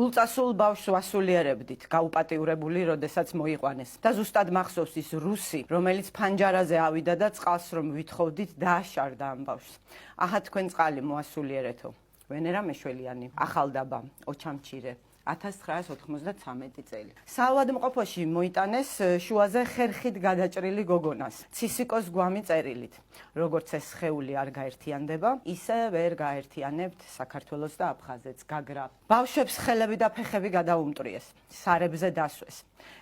გულწასულ ბავშვს ვასულიერებდით, გაუპატიურებული, როდესაც მოიყვანეს. და ზუსტად მახსოვს ის რუსი, რომელიც ფანჯარაზე ავიდა და წყალს რომ ვითხოვდით, დააშარდა ამ ბავშვს. აჰა თქვენ წყალი მოასულიერეთო. ვენერა მეშველიანი, ახალდაბა, ოჩამჩირე. 1993 წელი. საავადმყოფოში მოიტანეს შუაზე ხერხით გადაჭრილი გოგონას, ცისიკოს გვამი წერილით. როგორც ეს სხეული არ გაერთიანდება, ისე ვერ გაერთიანებთ საქართველოს და აფხაზეთს, გაგრა. ბავშვებს ხელები და ფეხები გადაუმტრიეს, სარებზე დასვეს.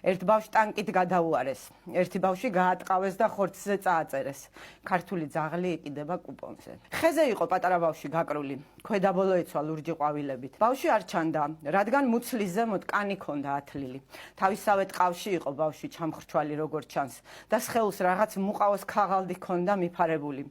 ერთ ბავშვს ტანკით გადაუარეს, ერთი ბავშვი გაატყავეს და ხორცზე წააწერეს. ქართული ძაღლი იყიდება კუპონზე. ხეზე იყო პატარა ბავშვი გაკრული, ქვედაბოლო ეცვა ლურჯი ყვავილებით. ბავშვი არ ჩანდა, რადგან მუცლის ზემოთ კანი ქონდა ათლილი. თავისავე ტყავში იყო ბავშვი ჩამხრჩვალი როგორც ჩანს და სხეულს რაღაც მუყაოს ქაღალდი ქონდა მიფარებული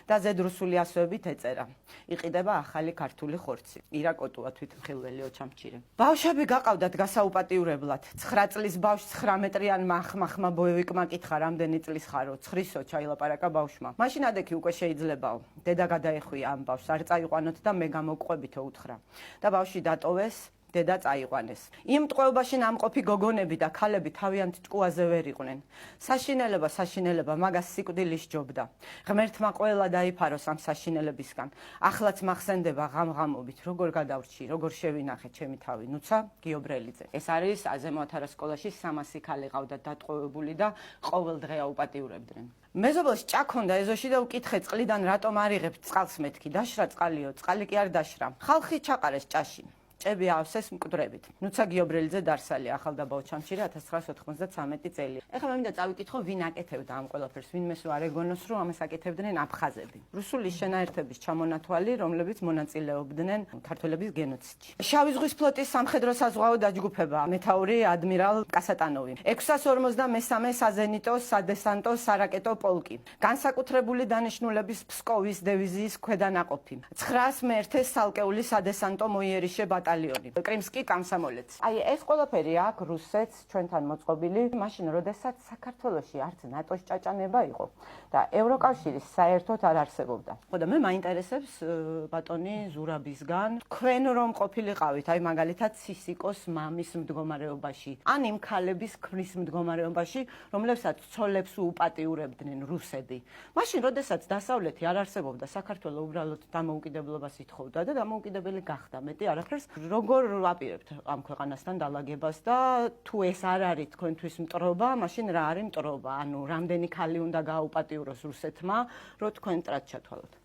და ზედ რუსული ასოებით ეწერა. იყიდება ახალი ქართული ხორცი. ირა კოტუა თვითმხილველი ოჩამჩირე. ბავშვები გაყავდათ გასაუპატიურებლად. 9 წლის ბავშვს 9 მეტრიან მახმა ბოევიკმა კითხა რამდენი წლის ხარო? 9-ისო ჩაილაპარაკა ბავშვმა. მაშინ ადექი უკვე შეიძლებაო. დედა გადაეხვია ამ ბავშვს, არ წაიყვანოთ და მე გამოგყვებითო უთხრა. და ბავშვი დატოვეს. დედა წაიყვანეს. იმ ტყვეობაში ნამყოფი გოგონები და ქალები თავიანთ ჭკუაზე ვერ იყვნენ. საშინელება მაგას სიკვდილის ჯობდა. ღმერთმა ყველა დაიფაროს ამ საშინელებისგან. ახლაც მახსენდება ღამღამობით, როგორ გადავრჩი, როგორ შევინახე ჩემი თავი, ნუცა გიობრელიძე. ეს არის აზემო ათარა სკოლაში 300 ქალი ყავდათ დატყვევებული და ყოველ დღე აუპატიურებდნენ. მეზობელს ჭაქონდა ეზოში და უკითხე წყლიდან რატომ არ იღებთ წყალს მეთქი? დაშრა წყალიო, წყალი კი არ დაშრა. ხალხი ჩაყარეს ჭაში. ჭები ავსეს მკვდრებით. ნუცა გიობრელიძე დარსალი, ახალდაბა ოჩამჩირე 1993 წელი. ეხლა მე მინდა წავიკითხო, ვინ აკეთებდა ამ ყველაფერს, ვინმეს არ ეგონოს, რომ ამას აკეთებდნენ აფხაზები. რუსული შენაერთების ჩამონათვალი, რომლებიც მონაწილეობდნენ ქართველების გენოციდში. შავი ზღვის ფლოტის სამხედრო საზღვაო დაჯგუფება, მეთაური ადმირალ კასატანოვი. 653 საზენიტო, სადესანტო, სარაკეტო პოლკი. განსაკუთრებული დანიშნულების ფსკოვის დივიზიის ქვედანაყოფი. 901 სალკეული სადესანტო მოიერიშე კრიმსკი კამსამოლეც. აი ეს ყველაფერი აქ რუსეთს ჩვენთან მოწყობილი, მაშინ როდესაც საქართველოში არც ნატოს ჭაჭანება იყო და ევროკავშირის საერთოდ არ არსებობდა. ხო და მე მაინტერესებს ბატონი ზურაბისგან, თქვენ რომ ყოფილიყავით, აი მაგალითად ცისიკოს მამის მდგომარეობაში, ან იმ ქალების ქმრის მდგომარეობაში, რომლებსაც ცოლებს უპატიურებდნენ რუსები. მაშინ როდესაც დასავლეთი არ არსებობდა, საქართველო უბრალოდ დამოუკიდებლობას ითხოვდა და დამოუკიდებელი გახდა. მეტი არაფერს როგორ ვაპირებთ ამ ქვეყანასთან დალაგებას და თუ ეს არ არის თქვენთვის მტრობა, მაშინ რა არის მტრობა? ანუ რამდენი ქალი უნდა გააუპატიუროს რუსეთმა, რომ თქვენ ტრად ჩათვალოთ?